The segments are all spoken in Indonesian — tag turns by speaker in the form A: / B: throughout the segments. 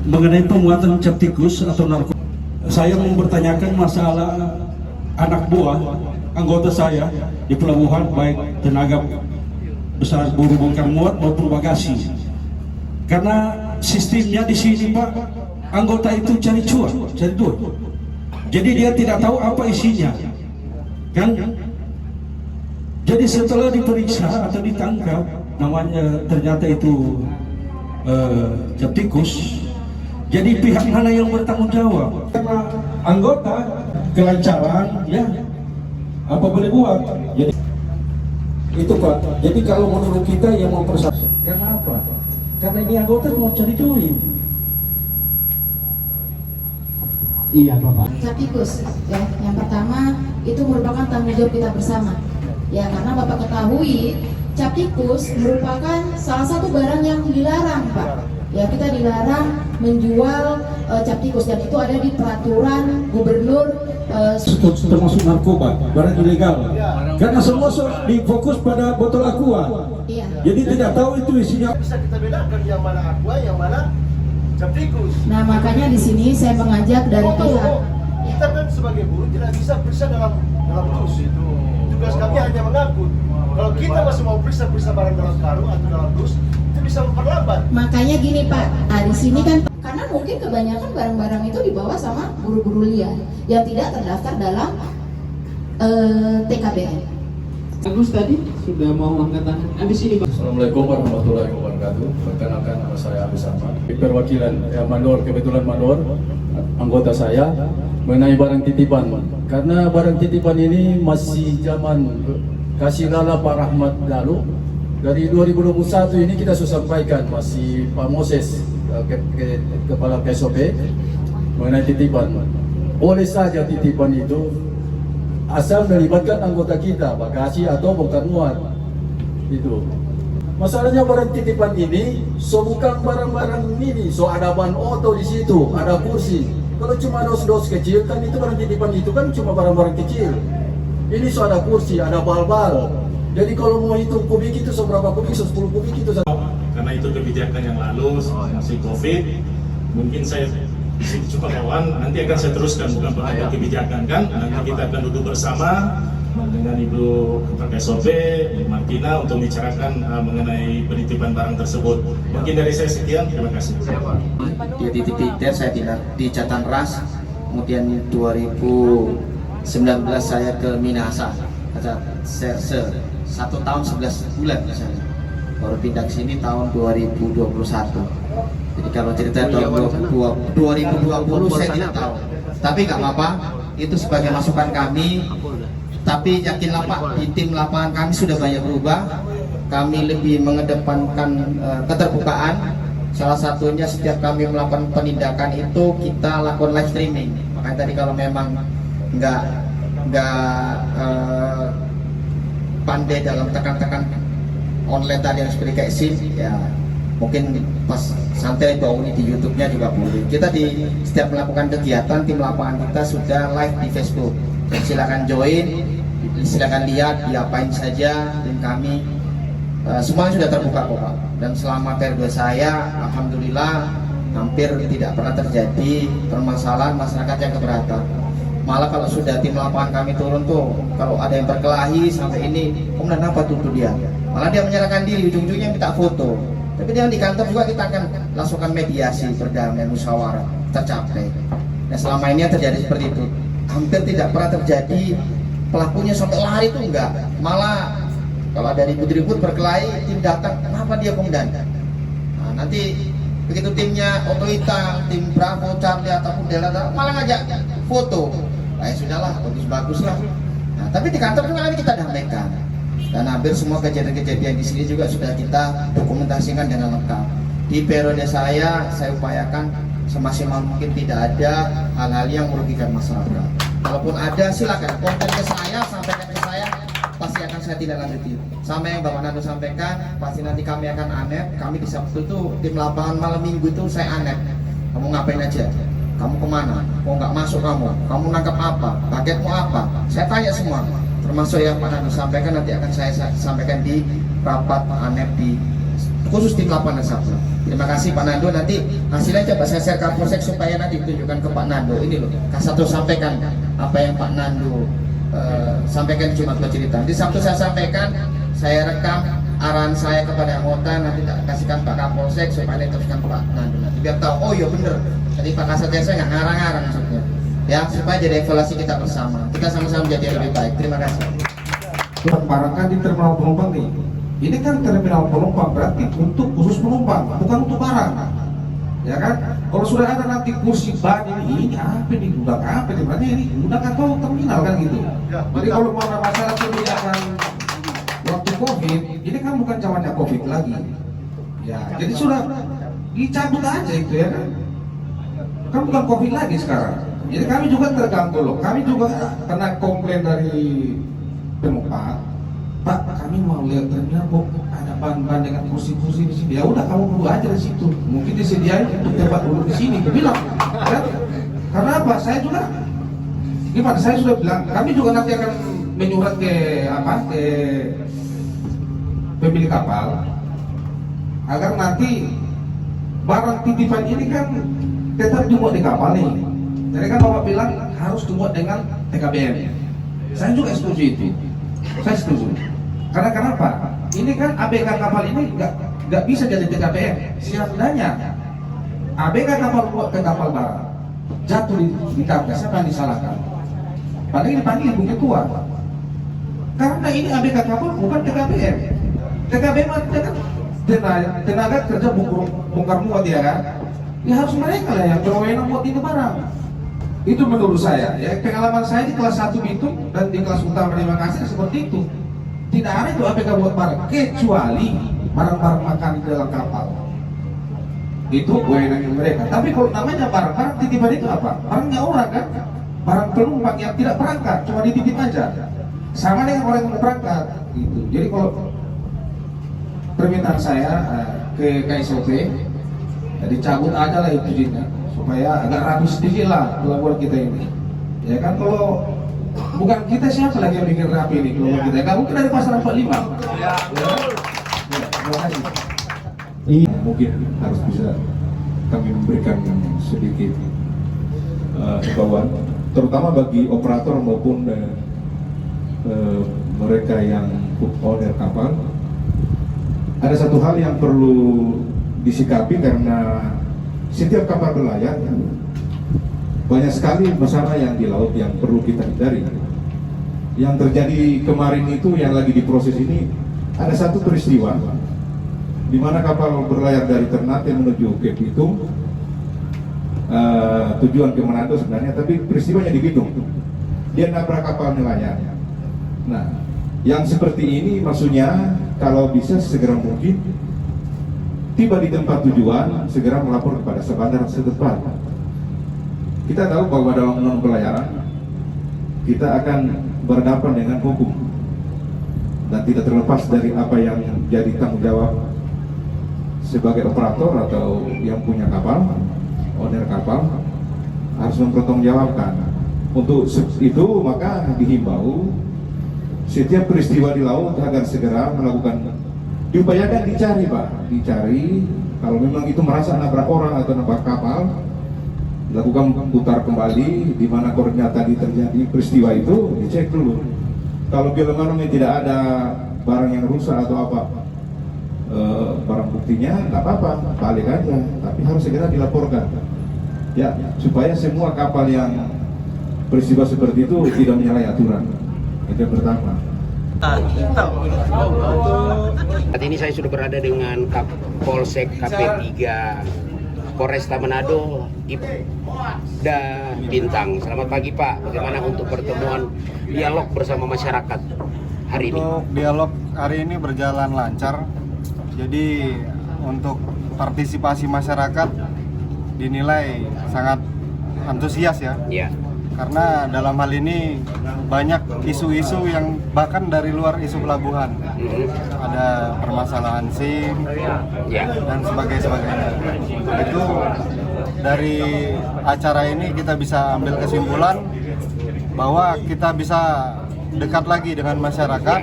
A: mengenai penguatan cap tikus atau narkoba. Saya mau bertanyakan masalah anak buah anggota saya di pelabuhan, baik tenaga besar buruh bongkar muat maupun bagasi. Karena sistemnya di sini Pak, anggota itu cari cuan, cari duit. Jadi dia tidak tahu apa isinya, kan? Jadi setelah diperiksa atau ditangkap, namanya ternyata itu cap tikus. Jadi pihak mana yang bertanggung jawab? Karena anggota kelancaran, ya apa boleh buat. Jadi itu Pak. Jadi kalau menurut kita yang mempersaksi, karena apa? Karena ini anggota mau cari duit.
B: Iya Bapak.
C: Cap tikus, ya. Yang pertama itu merupakan tanggung jawab kita bersama. Ya, karena Bapak ketahui cap tikus merupakan salah satu barang yang dilarang, Pak. Ya, kita dilarang menjual cap tikus dan itu ada di peraturan gubernur
A: termasuk narkoba, barang ilegal. Karena semua difokus pada botol aqua.
C: Iya.
A: Jadi tidak tahu itu isinya.
D: Bisa kita bedakan yang mana aqua, yang mana cap tikus.
C: Nah, makanya di sini saya mengajak dari pihak.
D: Kita kan sebagai buruh tidak bisa periksa dalam dus. Tugas kami hanya mengangkut. Kalau kita masih mau periksa barang dalam karung atau dalam dus, itu bisa memperlambat.
C: Makanya gini Pak, di sini kan karena mungkin kebanyakan barang-barang itu dibawa sama buruh-buruh liar yang tidak terdaftar dalam TKBN.
B: Agus tadi sudah mau angkat tangan. Habis ini Pak.
E: Assalamualaikum warahmatullahi wabarakatuh. Perkenalkan, nama saya Abis Ahmad. Perwakilan mandor, kebetulan mandor, anggota saya mengenai barang titipan. Karena barang titipan ini masih zaman kasih lala Pak Rahmat lalu. Dari 2021 ini kita sudah sampaikan masih Pak Moses kepala KSOP mengenai titipan. Boleh saja titipan itu asal melibatkan anggota kita, bagasi atau bongkar muat. Itu. Masalahnya barang titipan ini, bukan barang-barang ini, ada ban oto di situ, ada kursi. Kalau cuma dos-dos kecil, kan itu barang titipan itu kan cuma barang-barang kecil. Ini ada kursi, ada bal-bal. Jadi kalau mau hitung kubik itu seberapa kubik, 10 kubik itu.
F: Karena itu kebijakan yang lalu masih COVID, mungkin saya cuma kawan, nanti akan saya teruskan bukan pengambil kebijakan kan, nanti kita akan duduk bersama dengan Ibu Kepala KSOP, Ibu Martina untuk membicarakan mengenai penitipan barang tersebut. Mungkin dari saya sekian, terima kasih.
G: Di titik saya di Jatan Ras, kemudian 2019 saya ke Minahasa, Serse, 1 tahun 11 bulan misalnya. Baru pindah ke sini tahun 2021. Jadi kalau cerita tahun 2020 saya tidak tahu. Tapi nggak apa-apa, itu sebagai masukan kami. Tapi yakinlah Pak, di tim lapangan kami sudah banyak berubah. Kami lebih mengedepankan keterbukaan. Salah satunya setiap kami melakukan penindakan itu kita lakukan live streaming. Makanya tadi kalau memang nggak pandai dalam tekan-tekan online tadi yang seperti kayak SIM, ya mungkin pas santai bawa ini di YouTube-nya juga boleh. Kita di setiap melakukan kegiatan tim lapangan kita sudah live di Facebook. Jadi silakan join, silakan lihat diapain saja tim kami. Semuanya sudah terbuka kok Pak. Dan selama periode saya, alhamdulillah hampir tidak pernah terjadi permasalahan masyarakat yang keberatan. Malah kalau sudah tim lapangan kami turun tuh, kalau ada yang berkelahi sampai ini, kemudian apa tuntut dia? Malah dia menyerahkan diri, ujung-ujungnya minta foto. Tapi dia di kantor juga kita akan langsungkan mediasi, berdamai, musyawarah, tercapai. Nah selama ini yang terjadi seperti itu, hampir tidak pernah terjadi pelakunya sampai lari itu enggak. Malah kalau ada ribut-ribut berkelahi, tim datang, kenapa dia kemudian? Nah nanti begitu timnya otorita, tim Bravo, Charlie ataupun Delta malah ngajak foto. Nah ya sudahlah, bagus-bagus lah. Nah, tapi di kantor juga nanti kita damaikan. Dan hampir semua kejadian-kejadian di sini juga sudah kita dokumentasikan dengan lengkap. Di periode saya upayakan semaksimal mungkin tidak ada hal-hal yang merugikan masyarakat. Kalaupun ada silakan konten ke saya, sampaikan ke saya, pasti akan saya tidak lanjuti. Sama yang Bapak Nando sampaikan, pasti nanti kami akan anep. Kami di Sabtu itu tim lapangan malam minggu itu saya anep. Kamu ngapain aja? Kamu kemana? Kok nggak masuk kamu? Kamu nangkap apa? Paketmu apa? Saya tanya semua. Termasuk yang Pak Nando sampaikan nanti akan saya sampaikan di rapat anep di khusus tim lapangan Sabtu. Terima kasih Pak Nando, nanti hasilnya coba saya share ke Kapolsek supaya nanti ditunjukkan ke Pak Nando. Ini loh, Kasatgas sampaikan apa yang Pak Nando sampaikan cuma bercerita. Di Sabtu saya sampaikan, saya rekam arahan saya kepada anggota, nanti tak kasihkan Pak Kapolsek supaya diteruskan Pak Nando. Nanti biar tahu, oh iya bener, tadi Pak Kasatgas saya nggak ngarang-ngarang maksudnya. Ya, supaya jadi evaluasi kita bersama. Kita sama-sama menjadi lebih baik. Terima kasih.
H: Barangkan di terminal penumpang nih. Ini kan terminal penumpang berarti untuk khusus penumpang, bukan untuk barang. Ya kan? Kalau sudah ada nanti kursi ban ini apa nih? Gudang apa nih? Berarti ini gudang atau terminal kan gitu. Jadi kalau mau ada masalah kebijakan waktu COVID, ini kan bukan zamannya COVID lagi. Ya, jadi sudah dicabut aja itu ya kan? Kan bukan COVID lagi sekarang. Jadi kami juga terganggu loh. Kami juga kena komplain dari penumpang. Pak, kami mau lihat terminal kok ada ban-ban dengan kursi-kursi di sini. Ya udah, kamu duduk aja di situ. Mungkin disediain untuk tempat duduk di sini. Aku bilang, kan? Karena apa? Saya juga, gimana? Saya sudah bilang, kami juga nanti akan menyurat ke pemilik kapal agar nanti barang titipan ini kan tetap dimuat di kapal nih. Jadi kan Bapak bilang harus dimuat dengan TKBM. Saya juga setuju itu. Saya setuju. Karena kenapa? Ini kan ABK kapal ini nggak bisa jadi TKBM. Seandainya ABK kapal buat ke kapal barang jatuh di kapal, siapa yang disalahkan? Padahal ini panggil Bung Ketua. Karena ini ABK kapal bukan TKBM. TKBM artinya kan tenaga kerja bongkar muat ya kan? Ya harus mereka lah yang berwenang buat ini barang. Itu menurut saya, ya pengalaman saya di kelas 1 Bitung dan di kelas utama di Makassar seperti itu. Tidak ada itu ABK buat barang, kecuali barang-barang makan di dalam kapal. Itu wewenang mereka. Tapi kalau namanya barang titipan itu apa? Barangnya orang kan? Barang penumpang yang tidak berangkat, cuma dititip aja. Sama dengan orang yang berangkat. Gitu. Jadi kalau permintaan saya ke KSOP, ya dicabut aja lah itu izinnya. Supaya agak rapi sedikit lah pelabuhan kita ini. Ya kan, kalau bukan kita, siapa lagi yang bikin rapi ini pelabuhan kita? Gak mungkin dari pasar 45. Ya. Terima kasih.
I: Mungkin harus bisa kami memberikan sedikit himbauan, terutama bagi operator maupun mereka yang owner kapal. Ada satu hal yang perlu disikapi karena setiap kapal berlayar banyak sekali masalah yang di laut yang perlu kita hindari. Yang terjadi kemarin itu yang lagi diproses ini, ada satu peristiwa di mana kapal berlayar dari Ternate menuju ke Bitung, tujuan ke Manado sebenarnya, tapi peristiwanya di Bitung. Dia nabrak kapal nelayan. Nah, yang seperti ini maksudnya kalau bisa segera mungkin tiba di tempat tujuan, segera melapor kepada sebandar setempat. Kita tahu bahwa dalam non pelayaran kita akan berhadapan dengan hukum dan tidak terlepas dari apa yang jadi tanggung jawab sebagai operator atau yang punya kapal, owner kapal harus mempertanggungjawabkan. Untuk itu maka dihimbau setiap peristiwa di laut agar segera melakukan, diupayakan dicari Pak, dicari kalau memang itu merasa nabrak orang atau nabrak kapal, lakukan putar kembali di mana koordinat tadi terjadi peristiwa itu, dicek dulu. Kalau memang tidak ada barang yang rusak atau apa, barang buktinya nggak apa-apa, balik aja, tapi harus segera dilaporkan ya, supaya semua kapal yang peristiwa seperti itu tidak menyalahi aturan. Itu yang pertama.
J: Saat ini saya sudah berada dengan Kapolsek KP3 Polresta Manado, Ibda Bintang. Selamat pagi Pak, bagaimana untuk pertemuan dialog bersama masyarakat hari ini?
K: Untuk dialog hari ini berjalan lancar. Jadi untuk partisipasi masyarakat dinilai sangat antusias ya.
J: Ya.
K: Karena dalam hal ini banyak isu-isu yang bahkan dari luar isu pelabuhan. Ada permasalahan SIM dan sebagainya. Itu dari acara ini kita bisa ambil kesimpulan bahwa kita bisa dekat lagi dengan masyarakat.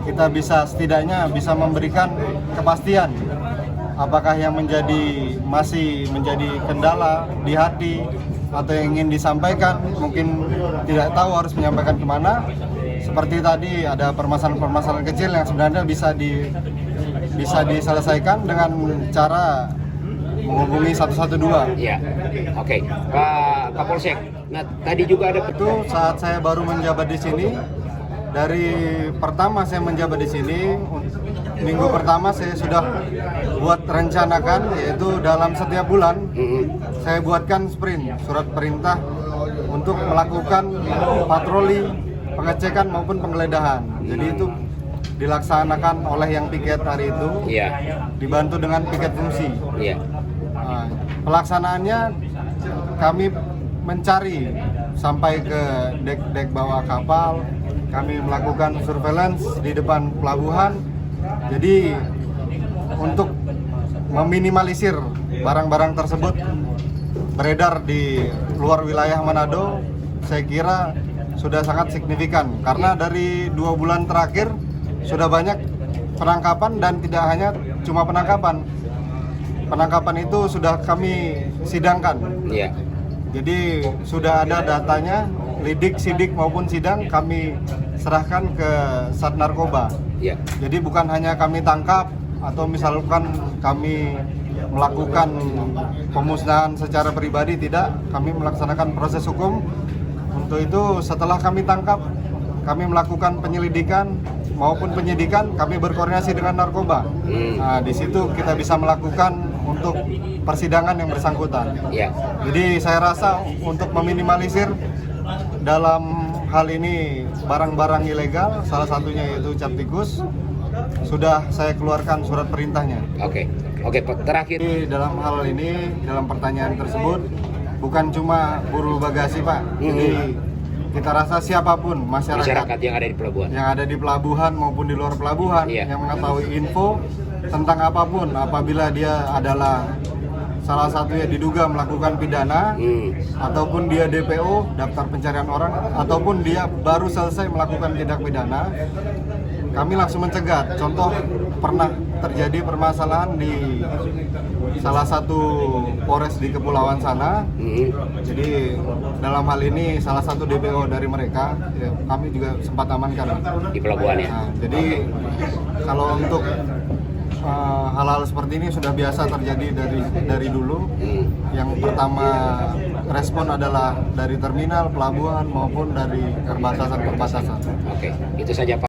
K: Kita bisa setidaknya bisa memberikan kepastian apakah yang masih menjadi kendala di hati atau yang ingin disampaikan, mungkin tidak tahu harus menyampaikan kemana. Seperti tadi ada permasalahan-permasalahan kecil yang sebenarnya bisa diselesaikan dengan cara menghubungi 112.
J: Ya, oke. Pak Kapolsek, nah tadi juga ada
K: Itu saat saya baru menjabat di sini, dari pertama saya menjabat di sini, minggu pertama saya sudah buat rencanakan, yaitu dalam setiap bulan saya buatkan sprint, surat perintah untuk melakukan patroli, pengecekan maupun penggeledahan. Jadi itu dilaksanakan oleh yang piket hari itu, dibantu dengan piket fungsi. Nah, pelaksanaannya kami mencari sampai ke dek bawah kapal, kami melakukan surveillance di depan pelabuhan. Jadi untuk meminimalisir barang-barang tersebut beredar di luar wilayah Manado, saya kira sudah sangat signifikan karena dari 2 bulan terakhir sudah banyak penangkapan, dan tidak hanya cuma penangkapan itu sudah kami sidangkan. Jadi sudah ada datanya, lidik, sidik maupun sidang kami serahkan ke Sat Narkoba. Jadi bukan hanya kami tangkap atau misalkan kami melakukan pemusnahan secara pribadi, tidak, kami melaksanakan proses hukum. Untuk itu setelah kami tangkap, kami melakukan penyelidikan maupun penyidikan, kami berkoordinasi dengan narkoba. Nah, di situ kita bisa melakukan untuk persidangan yang bersangkutan. Jadi saya rasa untuk meminimalisir dalam hal ini barang-barang ilegal, salah satunya yaitu cap tikus, sudah saya keluarkan surat perintahnya.
J: Oke, terakhir.
K: Dalam hal ini, dalam pertanyaan tersebut, bukan cuma buruh bagasi, Pak. Jadi kita rasa siapapun masyarakat
J: yang ada di pelabuhan,
K: maupun di luar pelabuhan yang mengetahui info tentang apapun, apabila dia adalah salah satunya diduga melakukan pidana, ataupun dia DPO, daftar pencarian orang, ataupun dia baru selesai melakukan tindak pidana, kami langsung mencegat. Contoh, pernah terjadi permasalahan di salah satu Polres di Kepulauan sana. Jadi dalam hal ini salah satu DPO dari mereka, kami juga sempat amankan
J: di pelabuhan.
K: Nah, jadi kalau untuk hal-hal seperti ini sudah biasa terjadi dari dulu. Yang pertama respon adalah dari terminal, pelabuhan maupun dari perbatasan.
J: Oke, itu saja Pak.